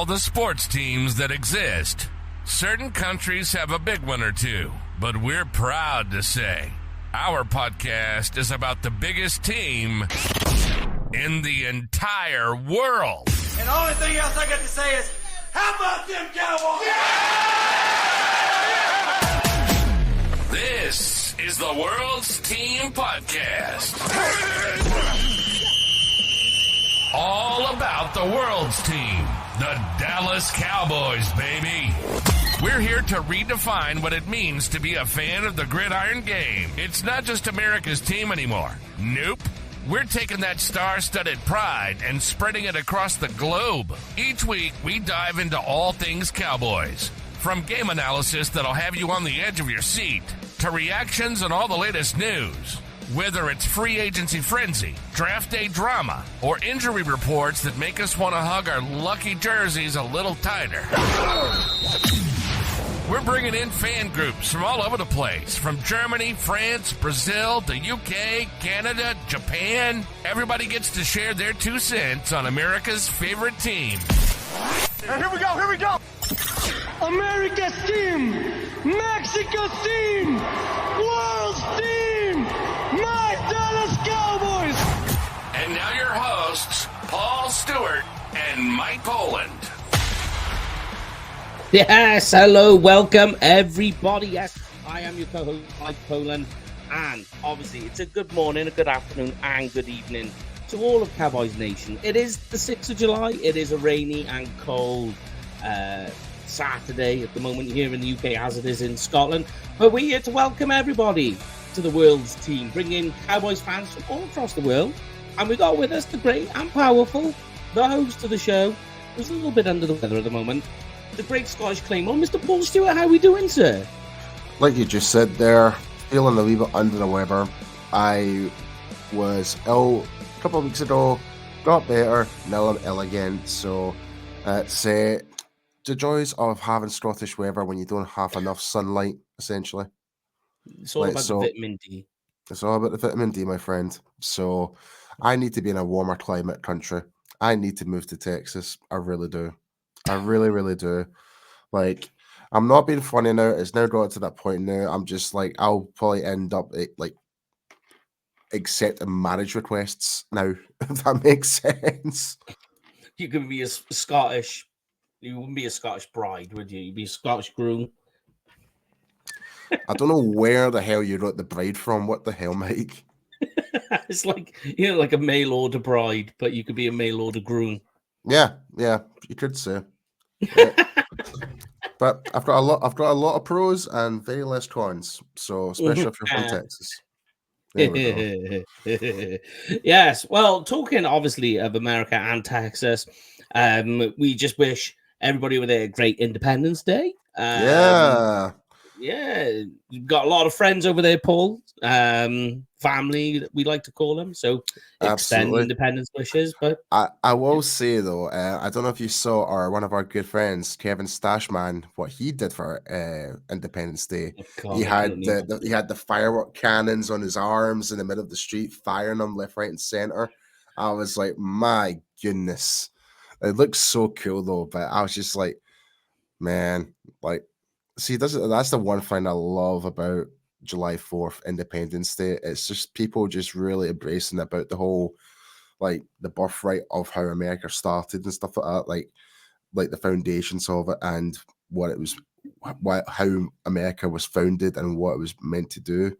the sports teams that exist. Certain countries have a big one or two, but we're proud to say our podcast is about the biggest team in the entire world. And the only thing else I got to say is, how about them Cowboys? Yeah! This is the World's Team Podcast. All about the world's team, the Dallas Cowboys, baby. We're here to redefine what it means to be a fan of the gridiron game. It's not just America's team anymore. Nope. We're taking that star-studded pride and spreading it across the globe. Each week, we dive into all things Cowboys. From game analysis that'll have you on the edge of your seat, to reactions and all the latest news. Whether it's free agency frenzy, draft day drama, or injury reports that make us want to hug our lucky jerseys a little tighter. We're bringing in fan groups from all over the place, from Germany, France, Brazil, the UK, Canada, Japan. Everybody gets to share their 2 cents on America's favorite team. Here we go! America's team! Mexico's team! World's team! My Dallas Cowboys! And now your hosts, Paul Stewart and Mike Poland. Yes, hello, welcome everybody. Yes, I am your co-host, Mike Poland, and obviously it's a good morning, a good afternoon, and good evening to all of Cowboys Nation. It is the 6th of July. It is a rainy and cold Saturday at the moment here in the UK, as it is in Scotland. But we're here to welcome everybody to the world's team, bringing Cowboys fans from all across the world. And we got with us the great and powerful, the host of the show, who's a little bit under the weather at the moment, the great Scottish Claymore, Mr. Paul Stewart. How are we doing, sir? Like you just said there, feeling a wee bit under the weather. I was ill a couple of weeks ago, got better, now I'm ill again. So it's the joys of having Scottish weather when you don't have enough sunlight, essentially. It's all about the vitamin D. It's all about the vitamin D, my friend. So I need to be in a warmer climate country. I need to move to Texas. I really do. I really, really do. Like, I'm not being funny now. It's now got to that point now. I'm just like, I'll probably end up accepting marriage requests now, if that makes sense. You could be a Scottish. You wouldn't be a Scottish bride, would you? You'd be a Scottish groom. I don't know where the hell you got the bride from. What the hell, Mike? It's like, like a mail order bride, but you could be a mail order groom. Yeah, you could say. Yeah. But I've got a lot of pros and very less cons. So especially if you're from Texas. There we go. Yes. Well, talking obviously of America and Texas, we just wish everybody with a great Independence Day. Yeah, you've got a lot of friends over there, Paul. Family, we like to call them. So extend Independence wishes. But I will say though, I don't know if you saw one of our good friends, Kevin Stashman, what he did for Independence Day. He had the firework cannons on his arms in the middle of the street, firing them left, right, and center. I was like, my goodness, it looks so cool though. But I was just like, man, like. See, that's the one thing I love about July 4th, Independence Day. It's just people just really embracing about the whole, like, the birthright of how America started and stuff like that, like the foundations of it and what it was, how America was founded and what it was meant to do.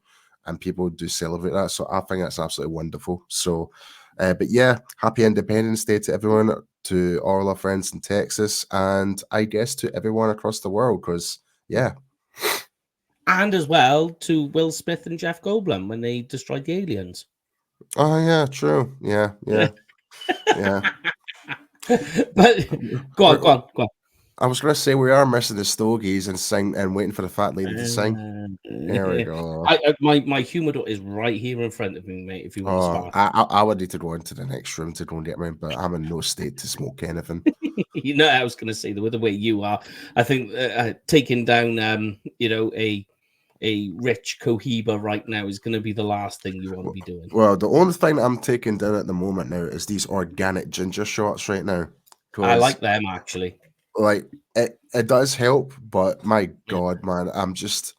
And people do celebrate that. So I think that's absolutely wonderful. So, but yeah, happy Independence Day to everyone, to all our friends in Texas, and I guess to everyone across the world, because yeah. And as well to Will Smith and Jeff Goldblum when they destroyed the aliens. Oh, yeah, true. Yeah. Yeah. But go on. I was going to say we are missing the Stogies and waiting for the fat lady to sing. There we go. My humidor is right here in front of me, mate. If you want to start, I would need to go into the next room to go and get mine, but I'm in no state to smoke anything. I was going to say the way you are, I think taking down, a rich Cohiba right now is going to be the last thing you want to be doing. Well, the only thing I'm taking down at the moment now is these organic ginger shots right now. I like them actually. Like it does help, but my God, man, I'm just.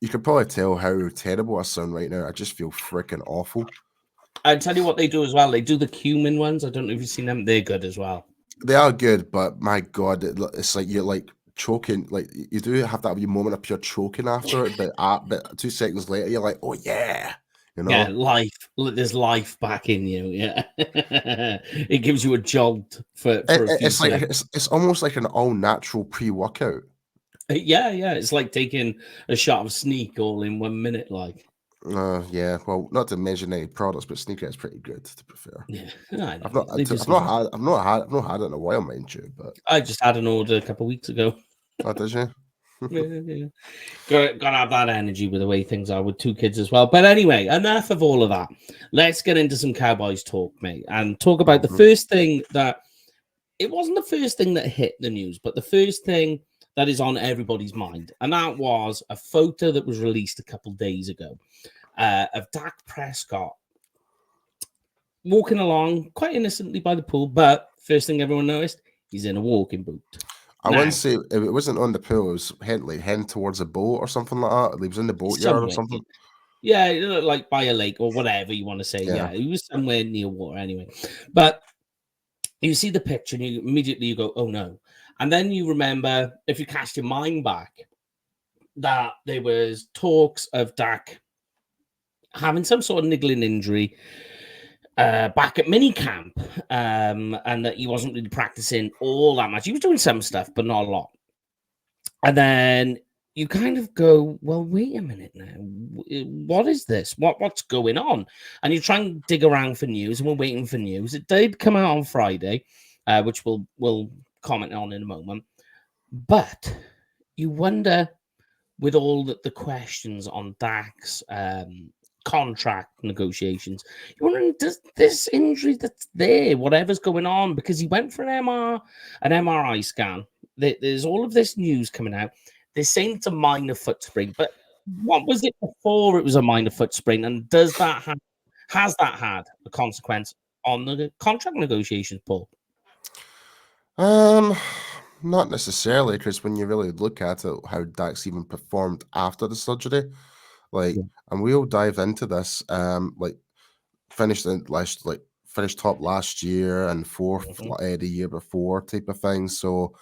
You can probably tell how terrible I sound right now. I just feel freaking awful. I'll tell you what they do as well. They do the cumin ones. I don't know if you've seen them. They're good as well. They are good, but my God, it's like you're like choking. Like you do have that wee moment of pure choking after it, but 2 seconds later, you're like, oh yeah, you know? Yeah, life. There's life back in you. Yeah, it gives you a jolt for a few It's like seconds. it's almost like an all natural pre-workout. Yeah. It's like taking a shot of Sneak all in 1 minute. Like, Yeah. Well, not to mention any products, but Sneaker is pretty good. To be fair, yeah, I know. I've not They do I've some not good. had it in a while, mind you. But I just had an order a couple of weeks ago. oh, did you? Yeah. Got to have that energy with the way things are with 2 kids as well. But anyway, enough of all of that. Let's get into some Cowboys talk, mate, and talk about the first thing that it wasn't the first thing that hit the news, but the first thing that is on everybody's mind. And that was a photo that was released a couple days ago of Dak Prescott walking along quite innocently by the pool. But first thing everyone noticed, he's in a walking boot. I wouldn't say it wasn't on the pool. It was heading towards a boat or something like that. He was in the boatyard or something. Yeah, like by a lake or whatever you want to say. Yeah, he was somewhere near water anyway. But you see the picture and you immediately go, oh no. And then you remember, if you cast your mind back, that there was talks of Dak having some sort of niggling injury back at minicamp, and that he wasn't really practicing all that much. He was doing some stuff, but not a lot. And then you kind of go, well, wait a minute now. What is this? What's going on? And you try and dig around for news, and we're waiting for news. It did come out on Friday, which we'll comment on in a moment. But you wonder, with all the questions on Dak's contract negotiations, you're wondering, does this injury that's there, whatever's going on, because he went for an MRI scan. There's all of this news coming out. They're saying it's a minor foot sprain, but what was it before it was a minor foot sprain? And has that had a consequence on the contract negotiations, Paul? Not necessarily, because when you really look at it, how Dak's even performed after the surgery, like, and we'll dive into this. Finished top last year and fourth the year before type of thing. So,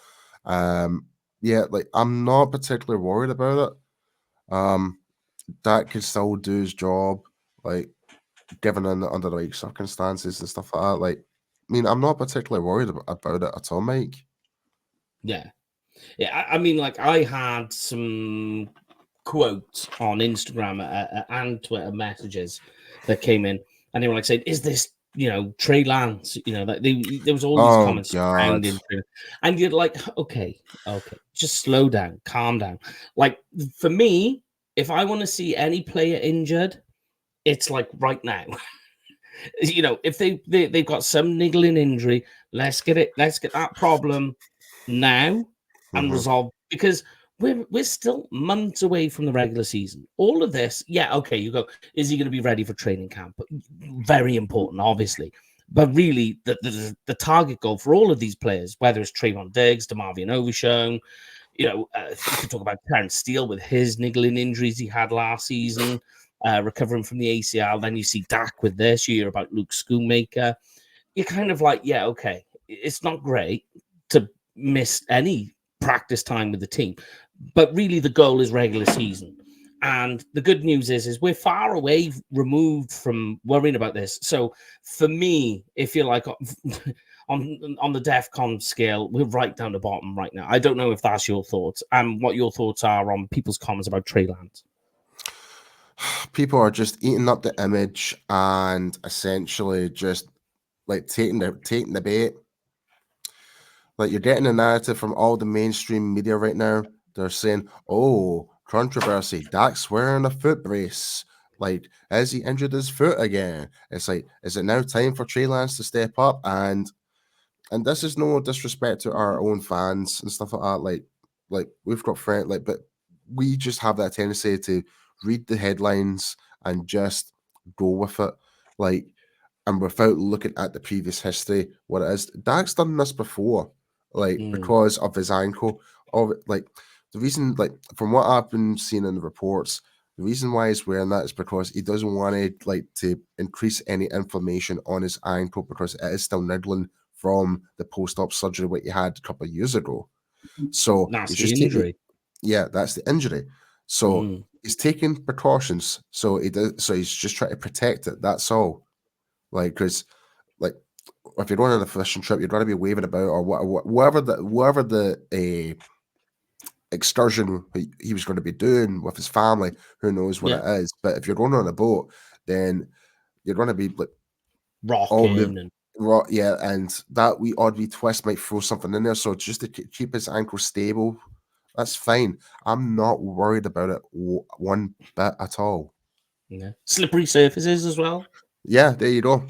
yeah, like I'm not particularly worried about it. Dak could still do his job, like given under the right circumstances and stuff like that. Like, I mean, I'm not particularly worried about it at all, Mike. Yeah. I mean, like I had some quotes on Instagram and Twitter messages that came in, and they were like saying, "Is this Trey Lance?" That there was all these comments surrounding, and you're like, "Okay, just slow down, calm down." Like for me, if I want to see any player injured, it's like right now. If they've got some niggling injury, let's get that problem now and resolve, because we're still months away from the regular season. All of this, you go, is he going to be ready for training camp? Very important, obviously. But really, the target goal for all of these players, whether it's Trayvon Diggs, DeMarvion Overshown, you could talk about Terrence Steele with his niggling injuries he had last season, recovering from the ACL. Then you see Dak with this. You hear about Luke Schoonmaker. You're kind of like, it's not great to miss any practice time with the team, but really the goal is regular season. And the good news is we're far away removed from worrying about this. So for me, if you're like on the DEFCON scale, we're right down the bottom right now. I don't know if that's your thoughts and what your thoughts are on people's comments about Trey Lance. People are just eating up the image and essentially just like taking the bait. Like you're getting a narrative from all the mainstream media right now. They're saying, "Oh, controversy. Dak's wearing a foot brace. Like, has he injured his foot again?" It's like, is it now time for Trey Lance to step up? And this is no disrespect to our own fans and stuff like that. Like we've got friends, but we just have that tendency to read the headlines and just go with it. Like, and without looking at the previous history, what it is. Dak's done this before. because of his ankle. The reason, from what I've been seeing in the reports, the reason why he's wearing that is because he doesn't want to increase any inflammation on his ankle, because it is still niggling from the post-op surgery what he had a couple of years ago. So that's he's the just injury. that's the injury. So he's taking precautions. So he's just trying to protect it. That's all. Because if you're going on a fishing trip, you'd rather be waving about, or whatever the excursion he was going to be doing with his family. Who knows what it is? But if you're going on a boat, then you're going to be rocking and that wee odd wee twist might throw something in there. So just to keep his ankle stable, that's fine. I'm not worried about it one bit at all. Yeah. Slippery surfaces as well. Yeah, there you go.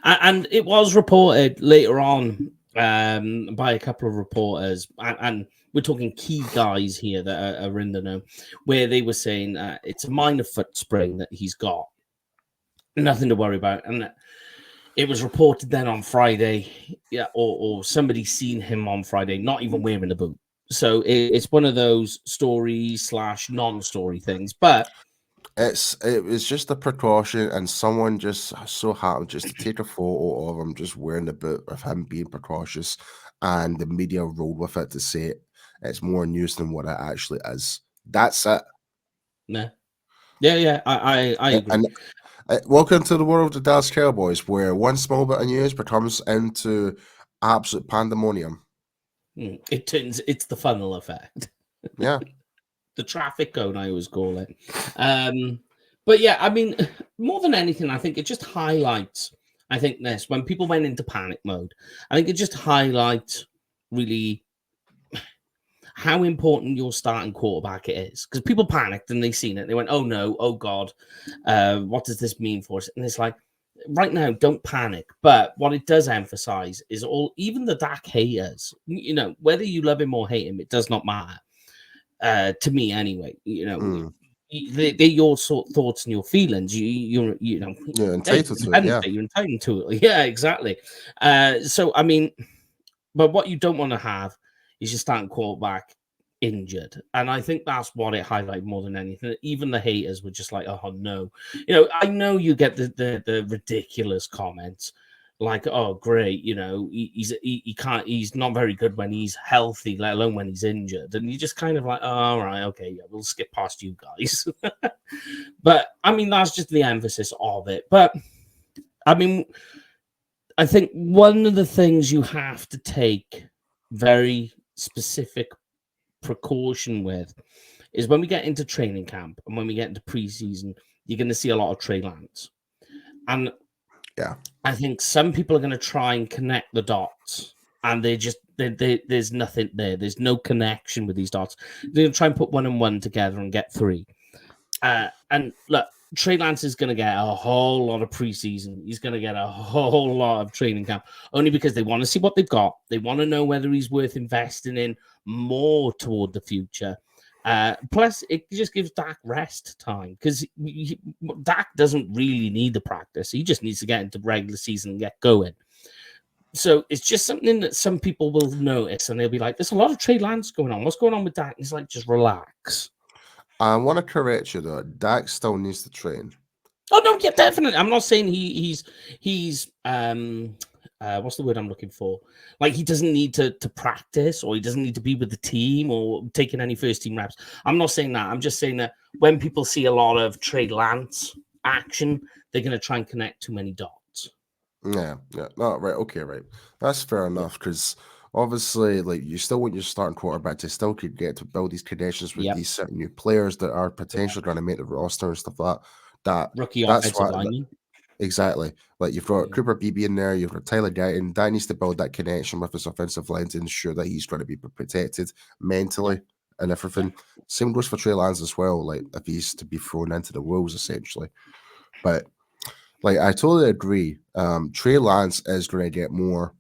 And it was reported later on by a couple of reporters, and we're talking key guys here that are in the know, where they were saying it's a minor foot sprain that he's got. Nothing to worry about. And it was reported then on Friday, or somebody seen him on Friday, not even wearing a boot. So it's one of those story/non-story things. But it was just a precaution, and someone just so happened just to take a photo of him just wearing the boot of him being precautious, and the media rolled with it to say it's more news than what it actually is. That's it. Yeah, I agree. And welcome to the world of the Dallas Cowboys, where one small bit of news becomes into absolute pandemonium. It's the funnel effect. Yeah. The traffic cone, I always call it. But yeah, I mean, more than anything, I think it just highlights, when people went into panic mode, I think it just highlights really how important your starting quarterback is. Because people panicked and they seen it. They went, oh no, oh God, what does this mean for us? And it's like, right now, don't panic. But what it does emphasize is even the Dak haters, whether you love him or hate him, it does not matter. To me, anyway, they're your thoughts and your feelings. You're entitled to it. Yeah, you're entitled to it. Yeah, exactly. So I mean, but what you don't want to have is your starting quarterback injured, and I think that's what it highlighted more than anything. Even the haters were just like, "Oh no," I know you get the ridiculous comments. Like, oh great, he's not very good when he's healthy, let alone when he's injured. And you just kind of like, oh, all right, okay, yeah, we'll skip past you guys. But I mean, that's just the emphasis of it. But I mean, I think one of the things you have to take very specific precaution with is when we get into training camp and when we get into preseason, you're going to see a lot of Trey Lance. And yeah, I think some people are going to try and connect the dots, and there's nothing there. There's no connection with these dots. They're going to try and put one and one together and get three. And look, Trey Lance is going to get a whole lot of preseason. He's going to get a whole lot of training camp, only because they want to see what they've got. They want to know whether he's worth investing in more toward the future. Plus, it just gives Dak rest time, because Dak doesn't really need the practice. He just needs to get into regular season and get going. So it's just something that some people will notice, and they'll be like, there's a lot of Trey Lance going on. What's going on with Dak? And he's like, just relax. I want to correct you, though. Dak still needs to train. Oh, no, yeah, definitely. I'm not saying he's what's the word I'm looking for? Like, he doesn't need to practice, or he doesn't need to be with the team or taking any first team reps. I'm not saying that. I'm just saying that when people see a lot of Trey Lance action, they're going to try and connect too many dots. Yeah. No, right. Okay, right. That's fair enough, because obviously, you still want your starting quarterback to still could get to build these connections with these certain new players that are potentially going to make the roster and stuff like that. Rookie offensive lineman. Exactly. You've got Cooper Beebe in there, you've got Tyler Guyton. That needs to build that connection with his offensive line to ensure that he's going to be protected mentally and everything. Same goes for Trey Lance as well, if he's to be thrown into the wolves, essentially. But I totally agree. Trey Lance is going to get more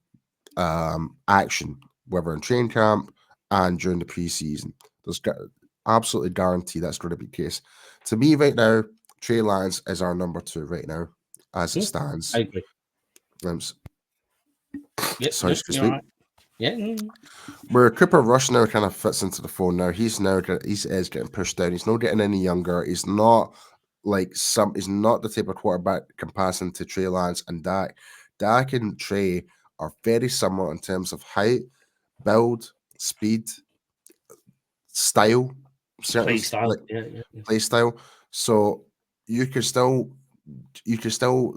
action, whether in training camp and during the preseason. There's absolutely guarantee that's going to be the case. To me, right now, Trey Lance is our number 2 right now, as it stands. I agree. Sorry, excuse me. Right. Yeah. Where Cooper Rush now kind of fits into the fold now. He's getting pushed down. He's not getting any younger. He's not he's not the type of quarterback comparison to Trey Lance and Dak. Dak and Trey are very similar in terms of height, build, speed, style, Play style. Play style. So you can still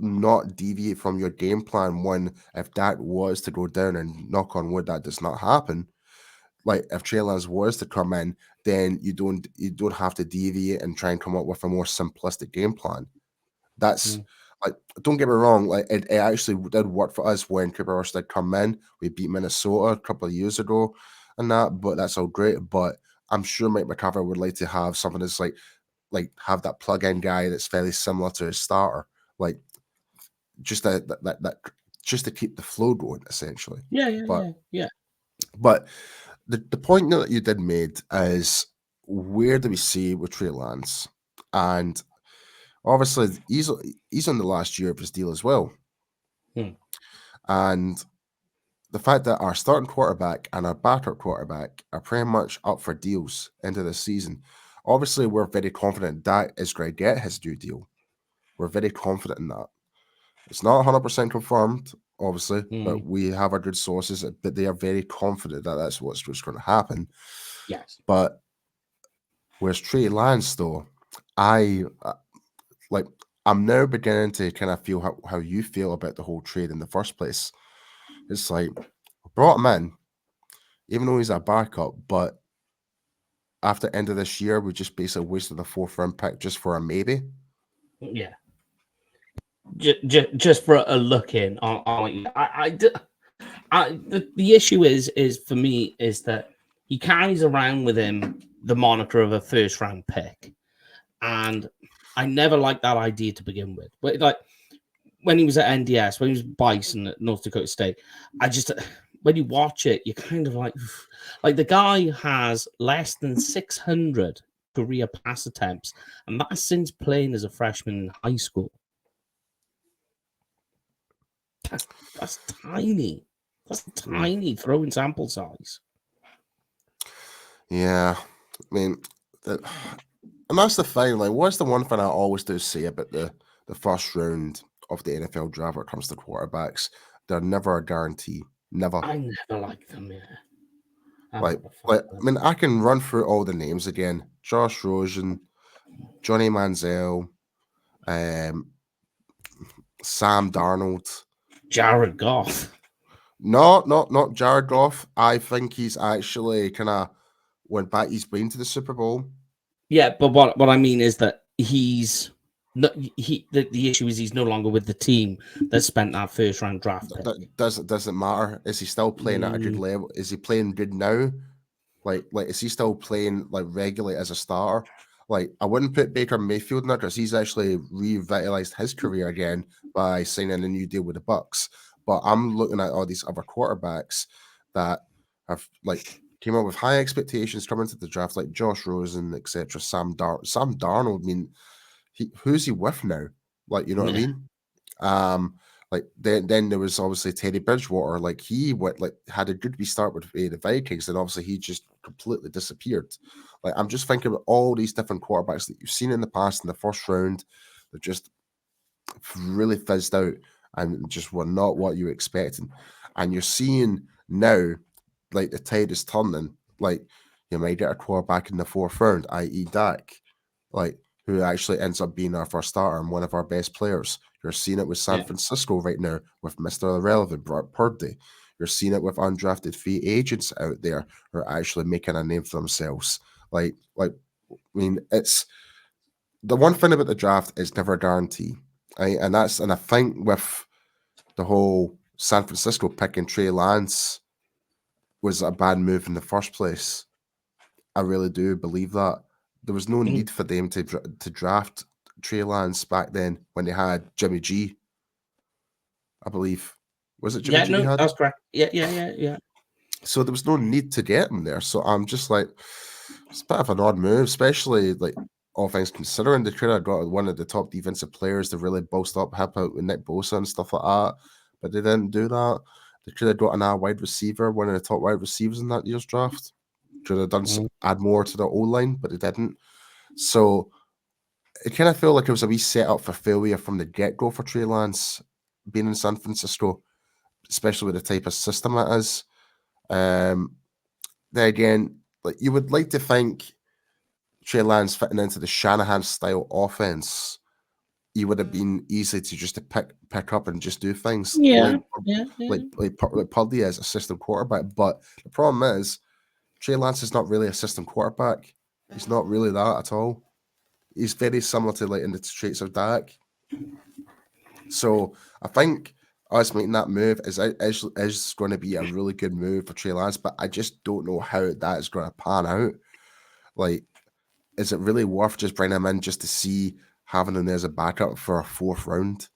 not deviate from your game plan when if Dak was to go down, and knock on wood that does not happen. Like if Trey Lance was to come in, then you don't have to deviate and try and come up with a more simplistic game plan. That's like, don't get me wrong, like it actually did work for us when Cooper Rush did come in. We beat Minnesota a couple of years ago and that, but that's all great. But I'm sure Mike McCarthy would like to have something that's like have that plug-in guy that's fairly similar to his starter, like just that just to keep the flow going, essentially. Yeah. But the point that you did made is, where do we see with Trey Lance? And obviously he's on the last year of his deal as well. And the fact that our starting quarterback and our backup quarterback are pretty much up for deals into the season. Obviously, we're very confident that is going to get his new deal. We're very confident in that. It's not 100% confirmed, obviously, but we have our good sources, but they are very confident that that's what's going to happen. Yes. But where's Trey Lance, though? I'm now beginning to kind of feel how you feel about the whole trade in the first place. It's like, we brought him in, even though he's a backup, but after the end of this year, we just basically wasted the 4th round pick just for a maybe. Yeah. Just for a look in. The issue is for me is that he carries around with him the moniker of a 1st round pick, and I never liked that idea to begin with. But like when he was at NDS, when he was Bison at North Dakota State, when you watch it, you're kind of like the guy has less than 600 career pass attempts, and that's since playing as a freshman in high school. That's tiny. That's tiny throwing sample size. Yeah, I mean, and that's the thing. Like, what's the one thing I always do say about the first round of the NFL draft when it comes to quarterbacks? They're never a guarantee. Never. I never like them. Yeah. I mean, I can run through all the names again: Josh Rosen, Johnny Manziel, Sam Darnold, Jared Goff. No, not Jared Goff. I think he's actually kind of went back. He's been to the Super Bowl. Yeah, but what I mean is that he's not. The issue is he's no longer with the team that spent that 1st round draft pick. That doesn't matter. Is he still playing at a good level? Is he playing good now? Like is he still playing like regularly as a starter? Like, I wouldn't put Baker Mayfield in there because he's actually revitalized his career again by signing a new deal with the Bucks. But I'm looking at all these other quarterbacks that have came up with high expectations coming to the draft, like Josh Rosen, etc. Sam Darnold. I mean, who's he with now? Like, you know what I mean? Then there was obviously Teddy Bridgewater. Like, he had a good restart with the Vikings, and obviously he just completely disappeared. Like, I'm just thinking about all these different quarterbacks that you've seen in the past in the first round that just really fizzed out and just were not what you were expecting. And you're seeing now, like, the tide is turning. Like, you might get a quarterback in the 4th round, i.e. Dak, like, who actually ends up being our first starter and one of our best players. You're seeing it with San Francisco right now with Mr. Irrelevant, Brock Purdy. You're seeing it with undrafted free agents out there who are actually making a name for themselves. I mean, it's the one thing about the draft is never a guarantee. And I think with the whole San Francisco picking Trey Lance was a bad move in the first place. I really do believe that. There was no need for them to draft Trey Lance back then when they had Jimmy G, I believe. Was it Jimmy G? No, that's correct. Yeah. So there was no need to get him there. So I'm just like, it's a bit of an odd move, especially like all things considering. They could have got one of the top defensive players to really bolster up, help out with Nick Bosa and stuff like that, but they didn't do that. They could have gotten a wide receiver, one of the top wide receivers in that year's draft. Could have done add more to the O-line, but they didn't. So it kind of felt like it was a wee setup for failure from the get-go for Trey Lance being in San Francisco, especially with the type of system it is. Then again, like you would like to think Trey Lance fitting into the Shanahan style offense, he would have been easy to just to pick up and just do things. Like Purdy is a system quarterback. But the problem is Trey Lance is not really a system quarterback. He's not really that at all. He's very similar to like in the traits of Dak. So I think us making that move is going to be a really good move for Trey Lance, but I just don't know how that is going to pan out. Like, is it really worth just bringing him in just to see having him there as a backup for a 4th round?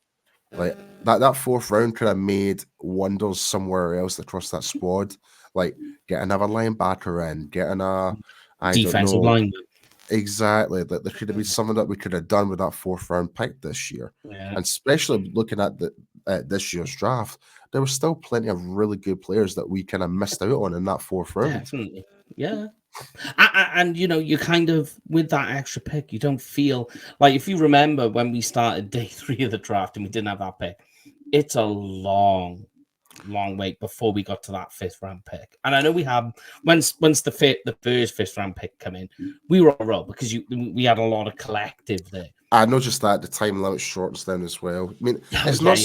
Like that 4th round could have made wonders somewhere else across that squad. Like get another linebacker in, getting a defensive lineman. Exactly. That there could have been something that we could have done with that 4th round pick this year. Yeah. And especially looking at this year's draft, there were still plenty of really good players that we kind of missed out on in that 4th round. Definitely. Yeah. And you know, you kind of with that extra pick, you don't feel like, if you remember when we started day 3 of the draft and we didn't have that pick, it's a long wait before we got to that 5th round pick. And I know we have once the first 5th round pick come in, we were on a roll because we had a lot of collective there. I know just that the time limit shortens then as well. I mean, it's not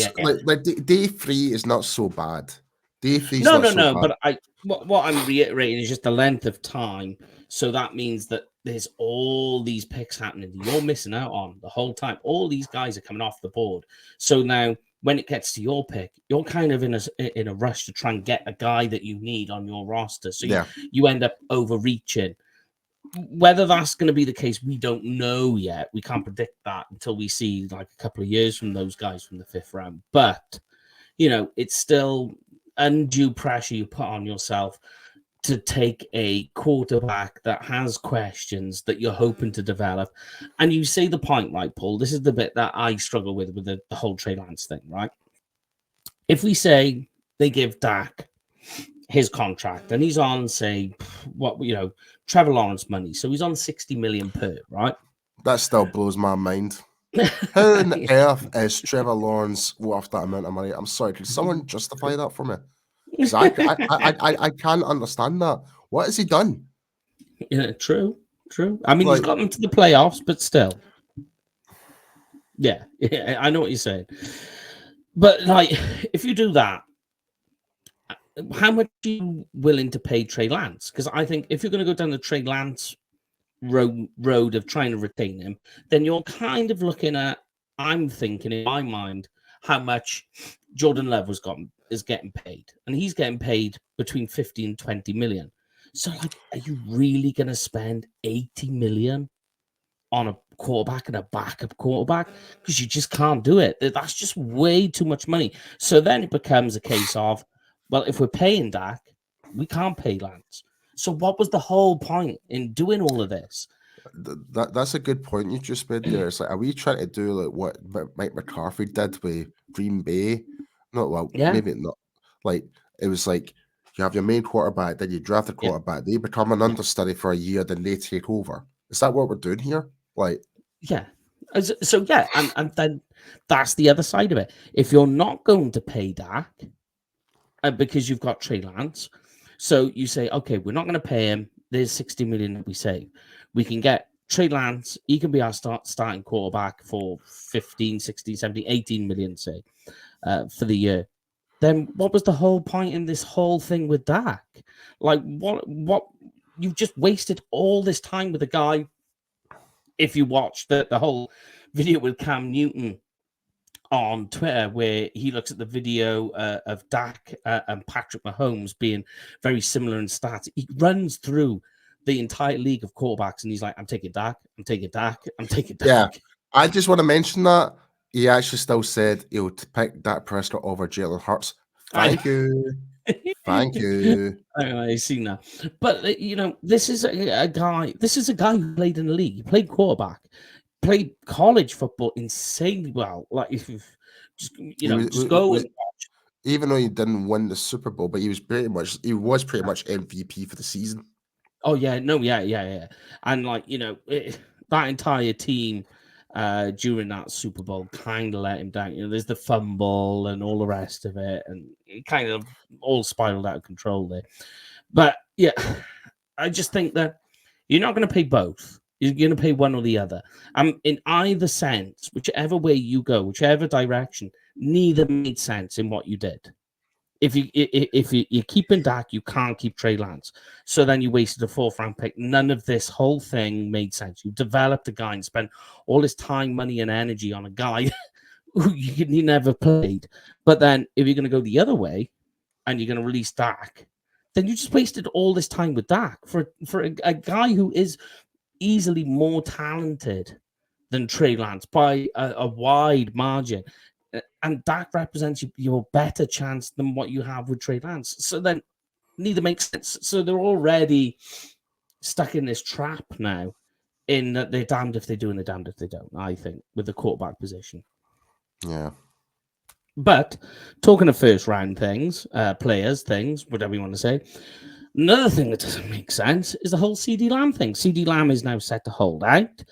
like day 3 is not so bad. Day 3 no. But what I'm reiterating is just the length of time. So that means that there's all these picks happening that you're missing out on the whole time. All these guys are coming off the board. So now when it gets to your pick, you're kind of in a rush to try and get a guy that you need on your roster. So you end up overreaching. Whether that's going to be the case, we don't know yet. We can't predict that until we see like a couple of years from those guys from the 5th round. But, you know, it's still undue pressure you put on yourself to take a quarterback that has questions that you're hoping to develop. And you say the point, right, Paul? This is the bit that I struggle with the whole Trey Lance thing, right? If we say they give Dak his contract and he's on, say, Trevor Lawrence money, so he's on 60 million per, right? That still blows my mind. How in the earth is Trevor Lawrence worth that amount of money? I'm sorry, can someone justify that for me? Because I can't understand that. What has he done? Yeah, true. I mean, he's got them to the playoffs, but still. Yeah, I know what you're saying. But, like, if you do that, how much are you willing to pay Trey Lance? Because I think if you're going to go down the Trey Lance road of trying to retain him, then you're kind of looking at, I'm thinking in my mind, how much Jordan Love is getting paid. And he's getting paid between 50 and 20 million. So, like, are you really going to spend 80 million on a quarterback and a backup quarterback? Because you just can't do it. That's just way too much money. So then it becomes a case of, well, if we're paying Dak, we can't pay Lance. So what was the whole point in doing all of this? That's a good point you just made there. It's like, are we trying to do like what Mike McCarthy did with Green Bay? Maybe not. Like, it was like you have your main quarterback, then you draft a quarterback, they become an understudy for a year, then they take over. Is that what we're doing here? Like, yeah. So yeah, and then that's the other side of it. If you're not going to pay Dak, because you've got Trey Lance, so you say, okay, we're not going to pay him. There's 60 million that we save. We can get Trey Lance. He can be our starting quarterback for 15, 16, 17, 18 million, say, for the year. Then what was the whole point in this whole thing with Dak? Like, what you've just wasted all this time with a guy. If you watch the whole video with Cam Newton on Twitter, where he looks at the video of Dak and Patrick Mahomes being very similar in stats, he runs through the entire league of quarterbacks and he's like, I'm taking Dak, I'm taking Dak, I'm taking Dak. Yeah, I just want to mention that he actually still said he would pick Dak Prescott over Jalen Hurts. Thank you. Thank you. I've seen that. But, you know, this is a guy who played in the league. He played quarterback, played college football insanely well. Like, if you just go and watch. even though he didn't win the Super Bowl, but he was pretty much MVP for the season. Oh yeah, no, yeah, and like that entire team during that Super Bowl kind of let him down. There's the fumble and all the rest of it, and it kind of all spiraled out of control there. But yeah, I just think that you're not going to pay both. You're going to pay one or the other. In either sense, whichever way you go, whichever direction, neither made sense in what you did. If you're keeping Dak, you can't keep Trey Lance. So then you wasted a 4th round pick. None of this whole thing made sense. You developed a guy and spent all this time, money, and energy on a guy who you never played. But then if you're going to go the other way and you're going to release Dak, then you just wasted all this time with Dak for a guy who is easily more talented than Trey Lance by a wide margin. And Dak represents your better chance than what you have with Trey Lance. So then neither makes sense. So they're already stuck in this trap now in that they're damned if they do and they're damned if they don't, I think, with the quarterback position. Yeah. But talking of first round things, players, things, whatever you want to say, another thing that doesn't make sense is the whole CeeDee Lamb thing. CeeDee Lamb is now set to hold out.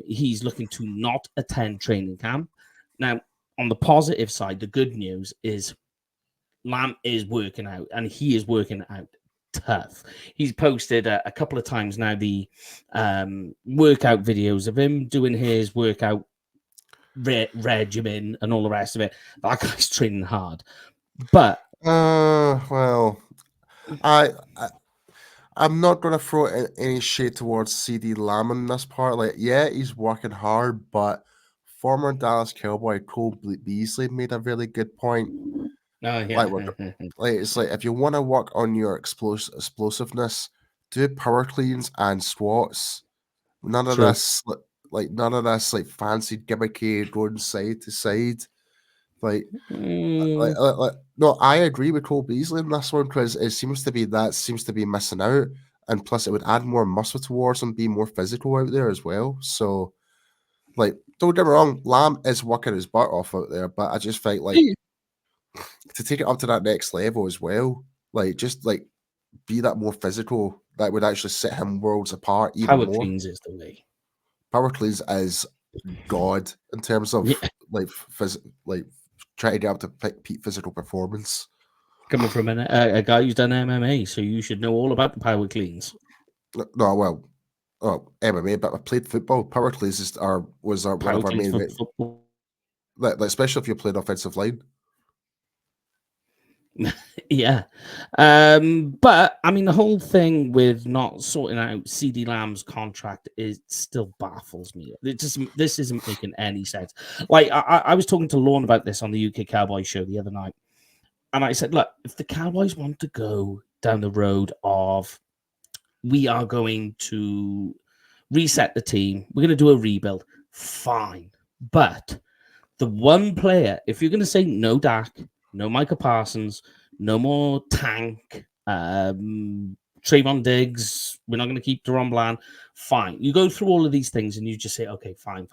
He's looking to not attend training camp. Now, on the positive side, the good news is Lamb is working out, and he is working out tough. He's posted a couple of times now the workout videos of him doing his workout regimen and all the rest of it. That guy's training hard. But well, I'm not going to throw any shade towards CeeDee Lamb in this part. Like, yeah, he's working hard, but former Dallas Cowboy Cole Beasley made a really good point. Yeah. Like it's like if you want to work on your explosiveness, do power cleans and squats. None of this, like fancy gimmicky going side to side. No, I agree with Cole Beasley in this one because it seems to be missing out, and plus it would add more muscle towards and be more physical out there as well. So. Like, don't get me wrong, Lamb is working his butt off out there, but I just think like to take it up to that next level as well, like just like be that more physical, that would actually set him worlds apart even more. Power cleans is the way. Power cleans is God in terms of like trying to get up to peak physical performance. Coming from a guy who's done MMA, so you should know all about the power cleans. No, well. Oh, MMA, but I played football. Power cleans was one of our main. Like, especially if you played offensive line. Yeah. But I mean, the whole thing with not sorting out CeeDee Lamb's contract still baffles me. This isn't making any sense. Like I was talking to Lorne about this on the UK Cowboys show the other night, and I said, look, if the Cowboys want to go down the road of we are going to reset the team, we're going to do a rebuild, fine. But the one player, if you're going to say no Dak, no Micah Parsons, no more Tank, Trayvon Diggs, we're not going to keep Deron Bland, fine. You go through all of these things and you just say, okay, fine.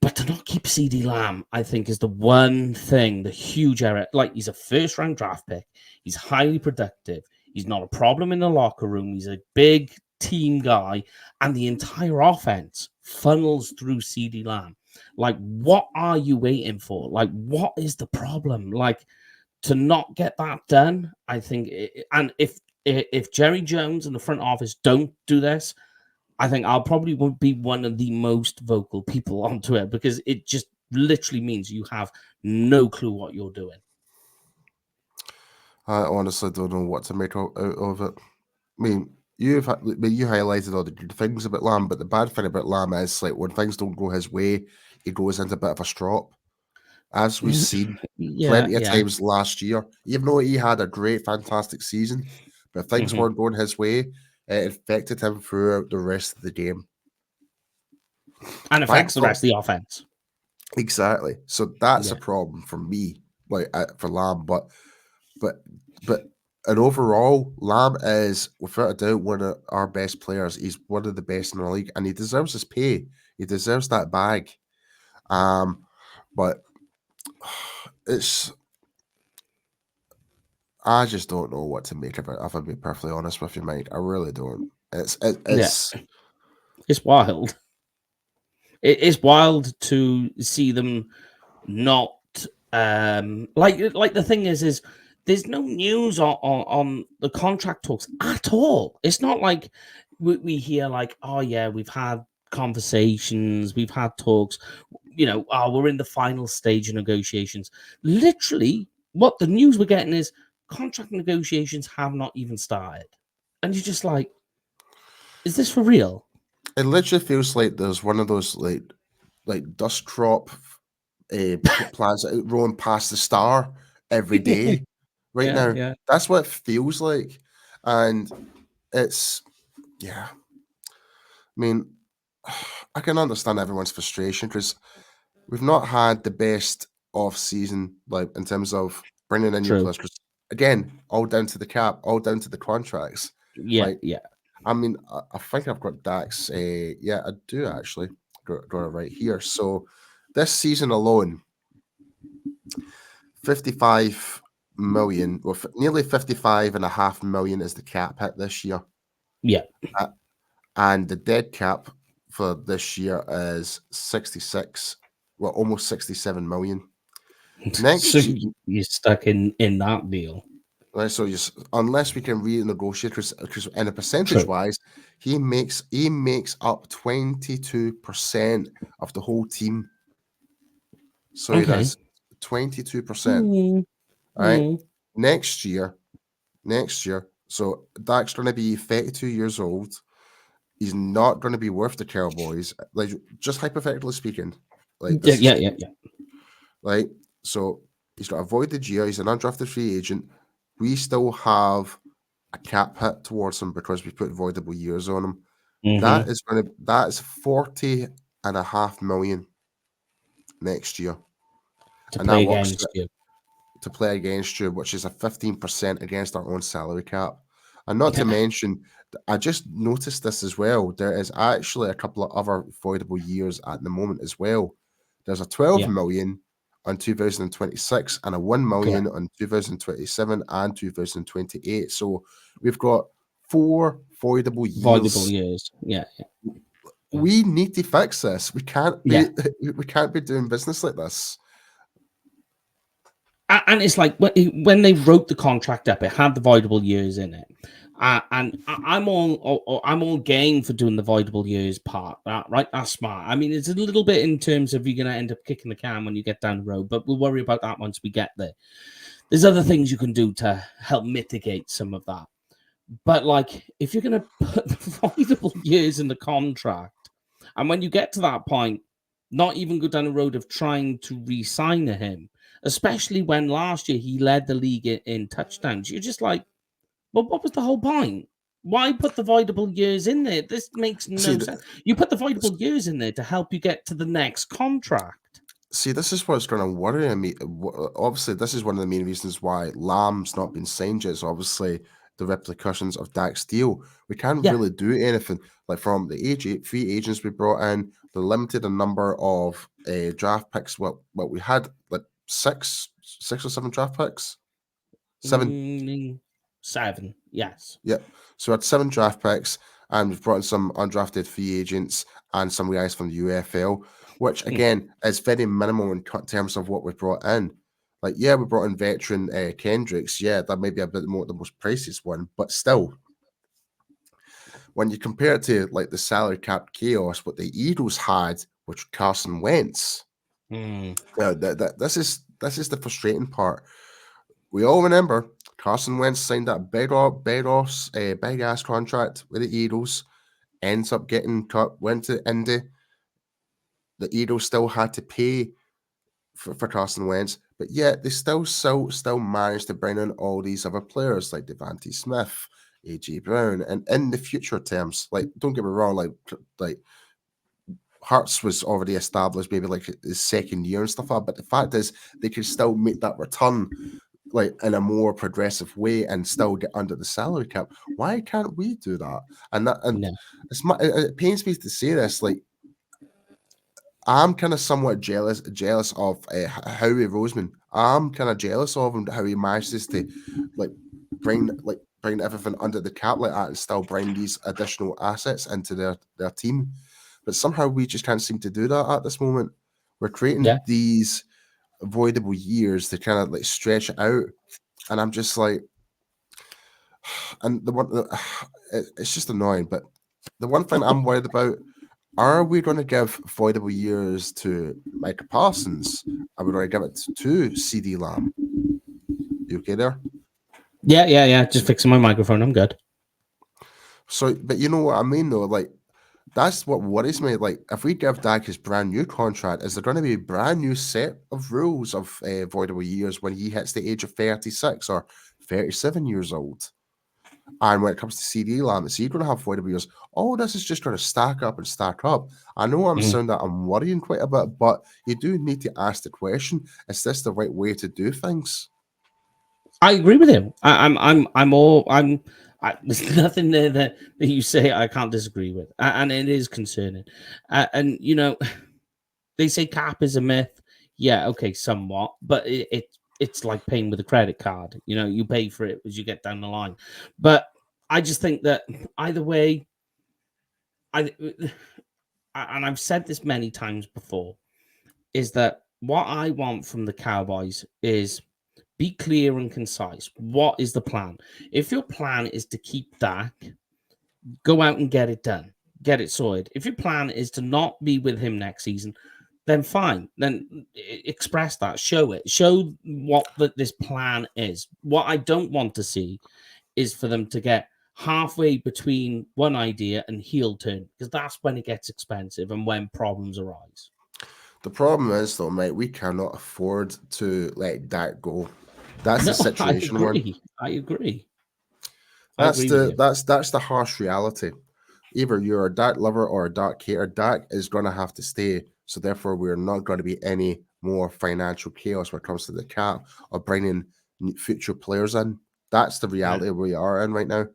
But to not keep CeeDee Lamb, I think, is the one thing, the huge error. Like, he's a first-round draft pick. He's highly productive. He's not a problem in the locker room. He's a big team guy. And the entire offense funnels through CeeDee Lamb. Like, what are you waiting for? Like, what is the problem? Like, to not get that done, I think... And if Jerry Jones and the front office don't do this, I think I'll probably be one of the most vocal people onto it because it just literally means you have no clue what you're doing. I honestly don't know what to make out of it. I mean, you highlighted all the good things about Lamb, but the bad thing about Lamb is like when things don't go his way, he goes into a bit of a strop. As we've seen plenty of times last year, even though he had a great, fantastic season, but things weren't going his way, it affected him throughout the rest of the game. And affects the rest of the offense. Exactly. So that's a problem for me, like for Lamb. But overall, Lamb is without a doubt one of our best players. He's one of the best in the league, and he deserves his pay. He deserves that bag. But I just don't know what to make of it. If I'm being perfectly honest with you, Mike, I really don't. It's wild. It's wild to see them not like the thing is there's no news on the contract talks at all. It's not like we hear like, oh yeah, we've had conversations, we've had talks, we're in the final stage of negotiations. Literally, what the news we're getting is contract negotiations have not even started, and you're just like, is this for real? It literally feels like there's one of those like dust drop plans rolling past the star every day right now. Yeah. That's what it feels like. And it's, yeah. I mean, I can understand everyone's frustration because we've not had the best off season, like in terms of bringing in new players. Again, all down to the cap, all down to the contracts. Yeah. I mean, I think I've got Dak's. Yeah, I do actually. Got it right here. So this season alone, 55 million, or nearly 55.5 million is the cap hit this year. Yeah. And the dead cap for this year is 66, well, almost 67 million. Next year, you're stuck in that deal. Right, so unless we can renegotiate, because in a percentage wise, he makes up 22% of the whole team. So he does 22%. All right. Next year, so Dak's going to be 32 years old. He's not going to be worth the Cowboys, like just hypothetically speaking. Like yeah. Right. So he's got a voided year. He's an undrafted free agent. We still have a cap hit towards him because we put voidable years on him. That is 40.5 million next year. To play against you, which is a 15% against our own salary cap. And not to mention, I just noticed this as well. There is actually a couple of other voidable years at the moment as well. There's a 12 million on 2026 and a 1 million on 2027 and 2028. So we've got 4 voidable years. Yeah. We need to fix this. We can't be doing business like this. And it's like when they wrote the contract up, it had the voidable years in it. And I'm all game for doing the voidable years part. Right, that's smart. I mean, it's a little bit in terms of you're going to end up kicking the can when you get down the road, but we'll worry about that once we get there. There's other things you can do to help mitigate some of that. But like, if you're going to put the voidable years in the contract, and when you get to that point, not even go down the road of trying to re-sign him, especially when last year he led the league in touchdowns, you're just like, well, what was the whole point? Why put the voidable years in there? This makes no sense. You put the voidable years in there to help you get to the next contract. See, this is what's going to worry me. Obviously, this is one of the main reasons why Lamb's not been signed yet. Is obviously the repercussions of Dak's deal. We can't really do anything. Like from the free agents we brought in, the limited number of draft picks. Well, we had like six or seven draft picks. 7. 7, yes. Yep. So we had 7 draft picks, and we've brought in some undrafted free agents and some guys from the UFL, which again is very minimal in terms of what we've brought in. Like, yeah, we brought in veteran Kendricks. Yeah, that may be a bit more the most priciest one, but still, when you compare it to like the salary cap chaos, what the Eagles had, which Carson Wentz, this is the frustrating part. We all remember Carson Wentz signed that big ass contract with the Eagles, ends up getting cut, went to Indy. The Eagles still had to pay for Carson Wentz, but yet they still managed to bring in all these other players like Devontae Smith, AJ Brown, and in the future terms, like, don't get me wrong, like Hurts was already established, maybe like his second year and stuff like that, but the fact is they could still make that return like in a more progressive way and still get under the salary cap. Why can't we do that? It pains me to say this. Like, I'm kind of somewhat jealous of Howie Roseman. I'm kind of jealous of him, how he manages to like bring everything under the cap like that and still bring these additional assets into their team. But somehow we just can't seem to do that at this moment. We're creating these avoidable years to kind of like stretch it out, and I'm just like, and it's just annoying. But the one thing I'm worried about: are we going to give avoidable years to Micah Parsons? Are we going to give it to CeeDee Lamb? You okay there? Yeah. Just fixing my microphone. I'm good. So, but you know what I mean, though? Like, that's what worries me. Like, if we give Dak his brand new contract, is there going to be a brand new set of rules of avoidable years when he hits the age of 36 or 37 years old? And when it comes to CeeDee Lamb, is he going to have avoidable years? Oh, this is just going to stack up and stack up. I know I'm worrying quite a bit, but you do need to ask the question: is this the right way to do things? I agree with him. There's nothing there that you say I can't disagree with, and it is concerning. And you know, they say cap is a myth. Yeah, okay, somewhat, but it's like paying with a credit card. You know, you pay for it as you get down the line. But I just think that either way, and I've said this many times before, is that what I want from the Cowboys is be clear and concise. What is the plan? If your plan is to keep Dak, go out and get it done. Get it sorted. If your plan is to not be with him next season, then fine. Then express that. Show it. Show what this plan is. What I don't want to see is for them to get halfway between one idea and heel turn, because that's when it gets expensive and when problems arise. The problem is, though, mate, we cannot afford to let Dak go. That's the situation. I agree. That's the harsh reality. Either you're a Dak lover or a Dak hater. Dak is going to have to stay. So therefore, we're not going to be any more financial chaos when it comes to the cap or bringing future players in. That's the reality we are in right now.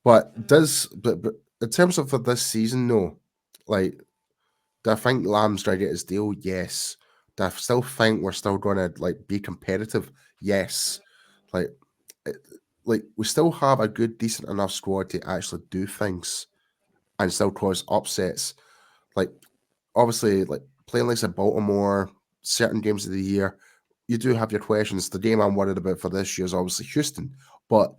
But in terms of for this season, no, like, do I think Lamb's going to get his deal? Yes. Do I still think we're still going to like be competitive? Yes. Like we still have a good, decent enough squad to actually do things and still cause upsets. Like, obviously, like playing like Baltimore, certain games of the year, you do have your questions. The game I'm worried about for this year is obviously Houston, but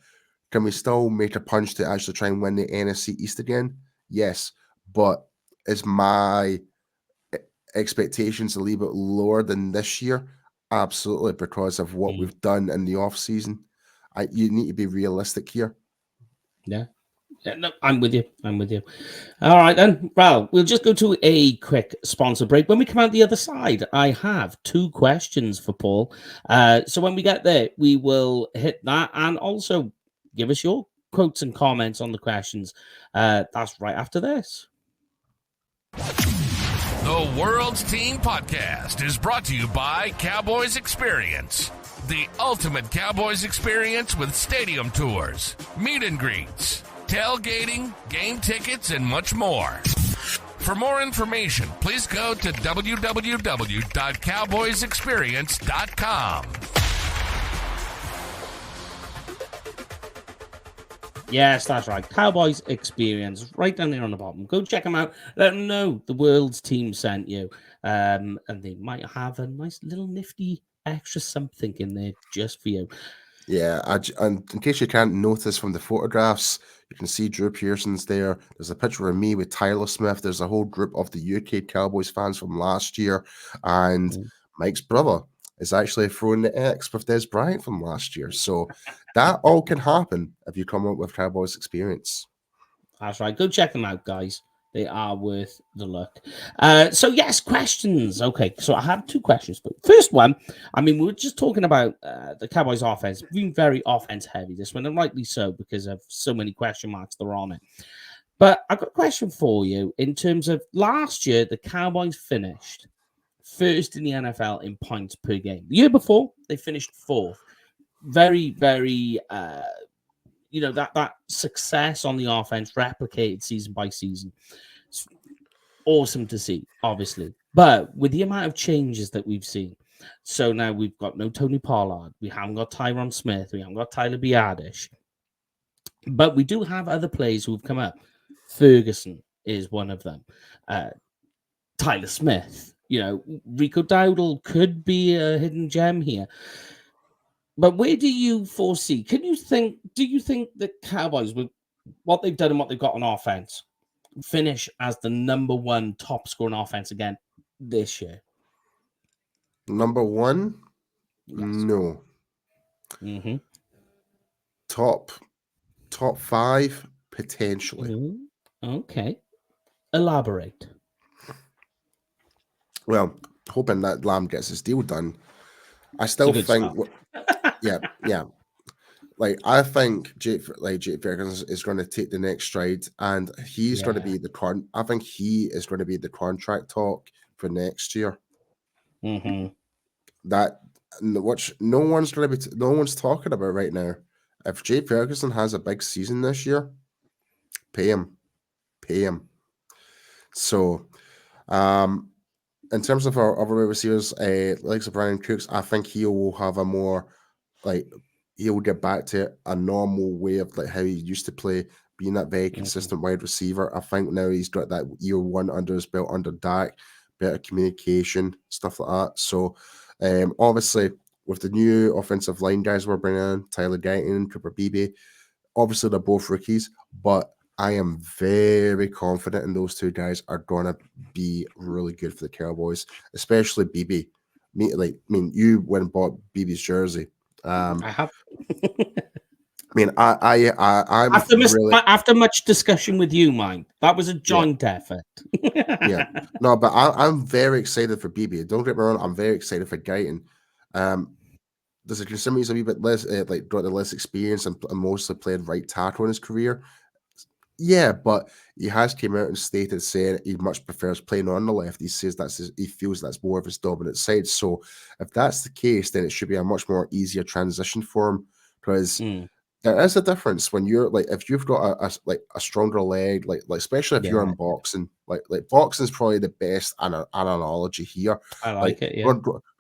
can we still make a punch to actually try and win the NFC East again? Yes, but is my expectations a little bit lower than this year? Absolutely, because of what we've done in the off season. You need to be realistic here. Yeah, no, I'm with you. All right, then. Well, we'll just go to a quick sponsor break. When we come out the other side, I have 2 questions for Paul. So when we get there, we will hit that and also give us your quotes and comments on the questions. That's right after this. The World's Team Podcast is brought to you by Cowboys Experience. The ultimate Cowboys experience with stadium tours, meet and greets, tailgating, game tickets, and much more. For more information, please go to www.cowboysexperience.com. Yes, that's right. Cowboys Experience, right down there on the bottom. Go check them out. Let them know the World's Team sent you. And they might have a nice little nifty extra something in there just for you. Yeah, and in case you can't notice from the photographs, you can see Drew Pearson's there. There's a picture of me with Tyler Smith. There's a whole group of the UK Cowboys fans from last year. And Mike's brother is actually throwing the X with Des Bryant from last year. So that all can happen if you come up with Cowboys Experience. That's right. Go check them out, guys. They are worth the look. So, yes, questions. Okay, so I have 2 questions. But first one, I mean, we were just talking about the Cowboys offense being very offense heavy this one, and rightly so because of so many question marks that are on it. But I've got a question for you in terms of last year, the Cowboys finished first in the NFL in points per game. The year before, they finished 4th. Very, very... that success on the offense replicated season by season. It's awesome to see, obviously. But with the amount of changes that we've seen, So now we've got no Tony Pollard. We haven't got Tyron Smith. We haven't got Tyler Biadasz. But we do have other players who've come up. Ferguson is one of them. Tyler Smith. Rico Dowdle could be a hidden gem here. But where do you foresee? Do you think the Cowboys, with what they've done and what they've got on offense, finish as the number one top scoring offense again this year? Number one? Yes. No. Mm-hmm. Top 5, potentially. Mm-hmm. Okay. Elaborate. Well, hoping that Lamb gets his deal done. I still think, yeah. Like, I think Jake Ferguson is going to take the next stride, and he's going to be I think he is going to be the contract talk for next year. Mm-hmm. That which no one's talking about right now. If Jake Ferguson has a big season this year, pay him. So, in terms of our other receivers, like Brandon Cooks, I think he will have a more he'll get back to a normal way of how he used to play, being that very consistent wide receiver. I think now he's got that year one under his belt under Dak, better communication, stuff like that. So, obviously, with the new offensive line guys we're bringing in, Tyler Guyton, Cooper Beebe, obviously they're both rookies, but I am very confident in those two guys are going to be really good for the Cowboys, especially Beebe. You went and bought Beebe's jersey. I have. I'm after much discussion with you, mine. That was a joint effort. Yeah, no, but I'm very excited for Beebe. Don't get me wrong, I'm very excited for Guyton. There's a consumer he's a wee bit less got the less experience and mostly played right tackle in his career. Yeah, but he has came out and stated saying he much prefers playing on the left. He says he feels that's more of his dominant side. So if that's the case, then it should be a much more easier transition for him, because there is a difference when you're if you've got a stronger leg, especially if you're in boxing, like boxing is probably the best analogy here. I like it. Yeah,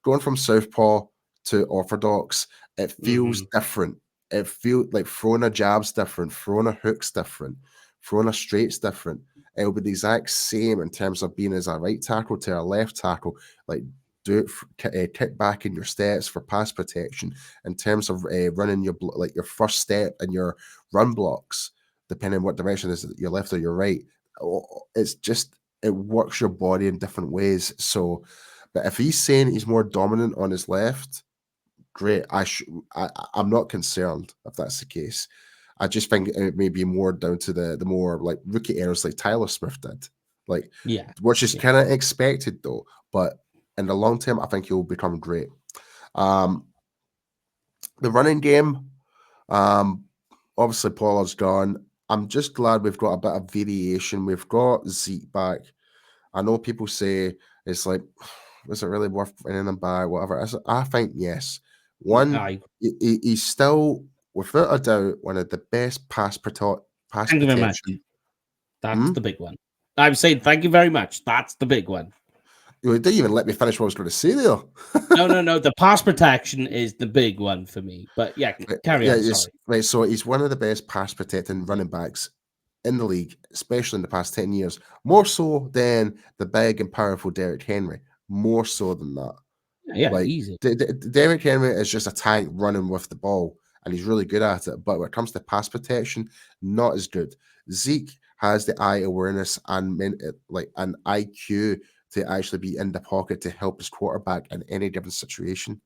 going from southpaw to orthodox, it feels different. It feels like throwing a jab's different, throwing a hook's different, throwing a straight's different. It'll be the exact same in terms of being as a right tackle to a left tackle. Do it, kick back in your steps for pass protection. In terms of running your first step and your run blocks, depending on what direction is your left or your right, it's just it works your body in different ways. So, but if he's saying he's more dominant on his left, great. I'm not concerned if that's the case. I just think it may be more down to the more rookie errors like Tyler Smith did, which is kind of expected though. But in the long term, I think he'll become great. The running game, obviously Pollard's gone. I'm just glad we've got a bit of variation. We've got Zeke back. I know people say it's is it really worth bringing him back? Whatever. I think yes. One, he's still, without a doubt, one of the best pass protection. Thank you very much. That's the big one. I'm saying thank you very much. That's the big one. You didn't even let me finish what I was going to say there. No. The pass protection is the big one for me. But yeah, carry on. Sorry. Right, so he's one of the best pass protecting running backs in the league, especially in the past 10 years. More so than the big and powerful Derrick Henry. More so than that. Yeah, easy. Derrick Henry is just a tank running with the ball, and he's really good at it. But when it comes to pass protection, not as good. Zeke has the eye awareness and an IQ to actually be in the pocket to help his quarterback in any given situation.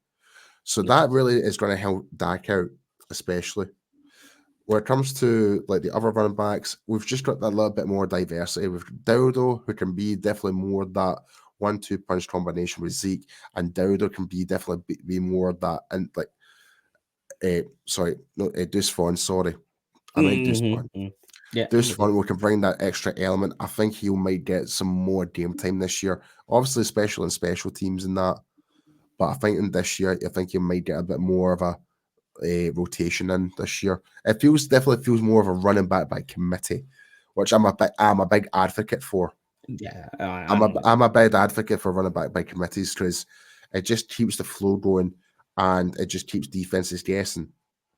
So that really is going to help Dak out, especially. When it comes to the other running backs, we've just got a little bit more diversity. We've got Dowdle, who can be definitely more that 1-2 punch combination with Zeke, and Dowdle can be definitely be more that and Deuce Vaughn. Sorry, I meant Deuce Vaughn. Yeah, Deuce Vaughn, we can bring that extra element. I think he might get some more game time this year. Obviously, special teams and that, but I think in this year, I think you might get a bit more of a rotation in this year. It definitely feels more of a running back by committee, which I'm a big advocate for. Yeah, I'm a big advocate for running back by committees because it just keeps the flow going, and it just keeps defenses guessing.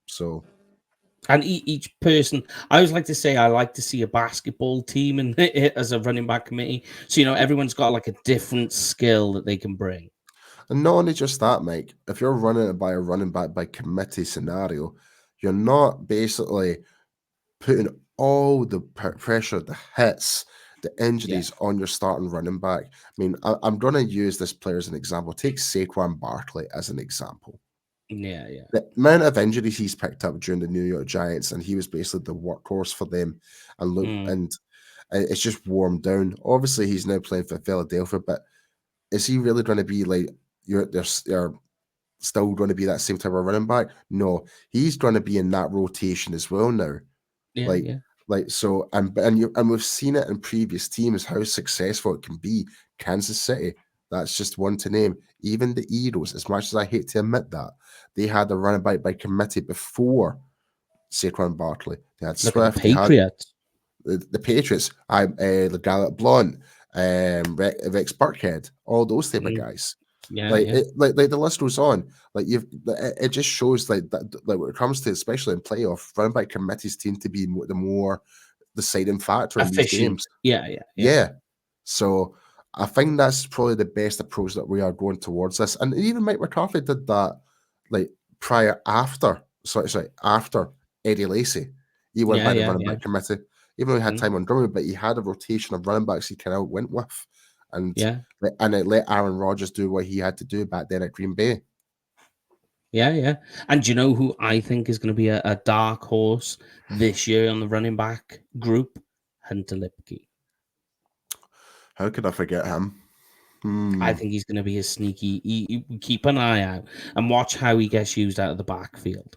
So, and each person, I always like to say, I like to see a basketball team and as a running back committee. So everyone's got like a different skill that they can bring. and not only just that, Mike, if you're running it by a running back by committee scenario, you're not basically putting all the pressure, the hits, the injuries on your starting running back. I mean, I'm going to use this player as an example. Take Saquon Barkley as an example. Yeah. The amount of injuries he's picked up during the New York Giants, and he was basically the workhorse for them. And it's just warmed down. Obviously, he's now playing for Philadelphia, but is he really going to be like they're still going to be that same type of running back? No, he's going to be in that rotation as well now. So, and we've seen it in previous teams how successful it can be. Kansas City, that's just one to name. Even the Eagles, as much as I hate to admit that, they had a running back by committee before Saquon Barkley. They had Swift, the Patriots. The Patriots, LeGarrette Blount, Rex Burkhead, all those type of guys. Like the list goes on. Like it just shows like that. Like when it comes to, especially in playoff, running back committees tend to be the more deciding factor in these games. Yeah. So I think that's probably the best approach that we are going towards this. And even Mike McCarthy did that, like after Eddie Lacy. He went by the running back committee, even though he had time on Drummond, but he had a rotation of running backs he kind of went with. And it let Aaron Rodgers do what he had to do back then at Green Bay. Yeah. And do you know who I think is going to be a dark horse this year on the running back group? Hunter Lipke. How could I forget him? I think he's going to be a sneaky. You keep an eye out and watch how he gets used out of the backfield.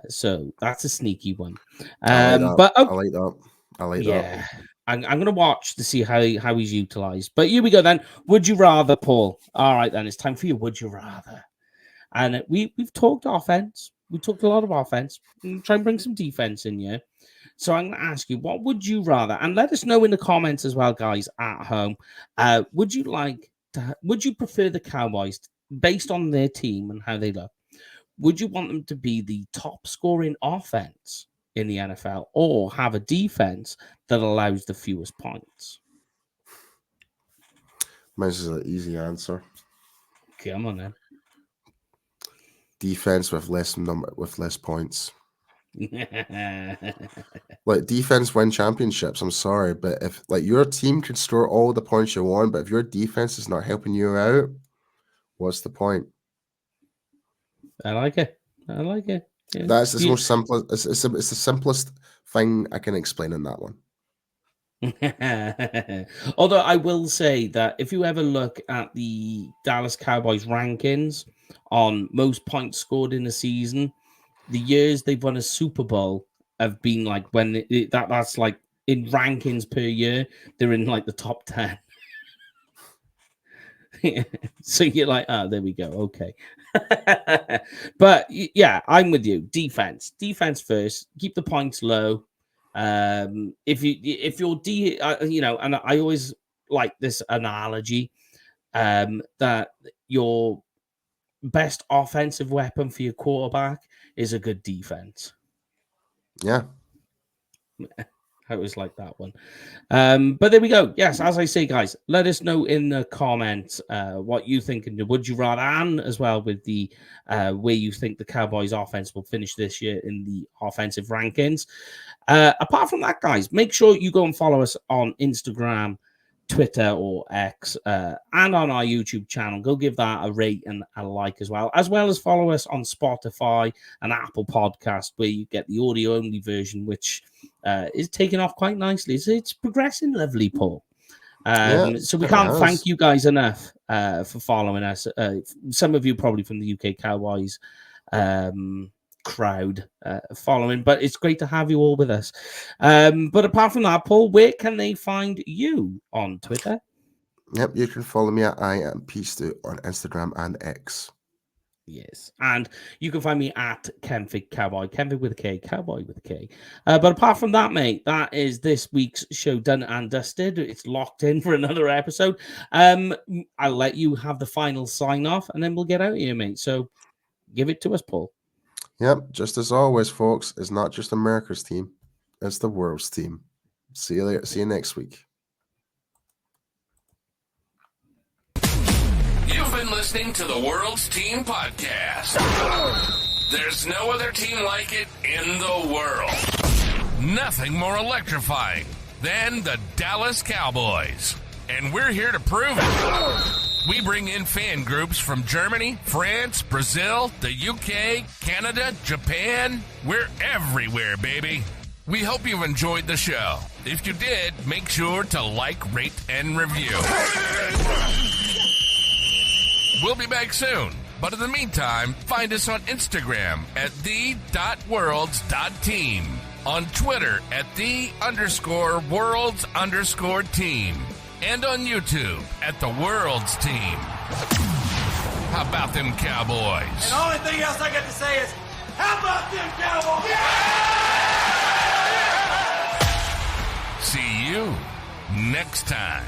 So that's a sneaky one. I like that. I'm going to watch to see how he's utilized. But here we go then. Would you rather, Paul? All right, then. It's time for you. Would you rather? And we've talked offense. We talked a lot of offense. Try and bring some defense in here. So I'm going to ask you, what would you rather? And let us know in the comments as well, guys, at home. Would you prefer the Cowboys, based on their team and how they look, would you want them to be the top scoring offense in the NFL or have a defense that allows the fewest points? Mine's is an easy answer. Come on, then. Defense with less points. Like, defense win championships. I'm sorry, but if like your team can score all the points you want, but if your defense is not helping you out, what's the point? I like it. Yeah. That's the most simplest. It's the simplest thing I can explain in that one. Although I will say that if you ever look at the Dallas Cowboys rankings on most points scored in a season, the years they've won a Super Bowl have been like when that's like in rankings per year, they're in like the top 10. So you're like, oh, there we go. Okay. But yeah, I'm with you. Defense first. Keep the points low. If you're and I always like this analogy, that your best offensive weapon for your quarterback is a good defense. Yeah. I always like that one. But there we go. Yes, as I say, guys, let us know in the comments what you think, and would you rather, and as well with the where you think the Cowboys offense will finish this year in the offensive rankings. Apart from that, guys, make sure you go and follow us on Instagram, Twitter, or X, and on our YouTube channel. Go give that a rate and a like as well as follow us on Spotify and Apple Podcast, where you get the audio only version, which is taking off quite nicely. It's progressing lovely, Paul. So we can't thank you guys enough for following us. Some of you probably from the UK Cowboys crowd following, but it's great to have you all with us. But apart from that, Paul, where can they find you on Twitter? Yep, you can follow me at I am P Stu on Instagram and X. Yes, and you can find me at Kenfig Cowboy, Kenfig with a K, Cowboy with a K. But apart from that, mate, that is this week's show done and dusted. It's locked in for another episode. I'll let you have the final sign off, and then we'll get out of here, mate. So give it to us, Paul. Yep, just as always, folks, it's not just America's team, it's the world's team. See you later. See you next week. You've been listening to the World's Team Podcast. There's no other team like it in the world. Nothing more electrifying than the Dallas Cowboys. And we're here to prove it. We bring in fan groups from Germany, France, Brazil, the UK, Canada, Japan. We're everywhere, baby. We hope you've enjoyed the show. If you did, make sure to like, rate, and review. We'll be back soon. But in the meantime, find us on Instagram at the.worlds.team, on Twitter at _worlds_team, and on YouTube at the Worlds Team. How about them Cowboys? And the only thing else I got to say is, how about them Cowboys? See you next time.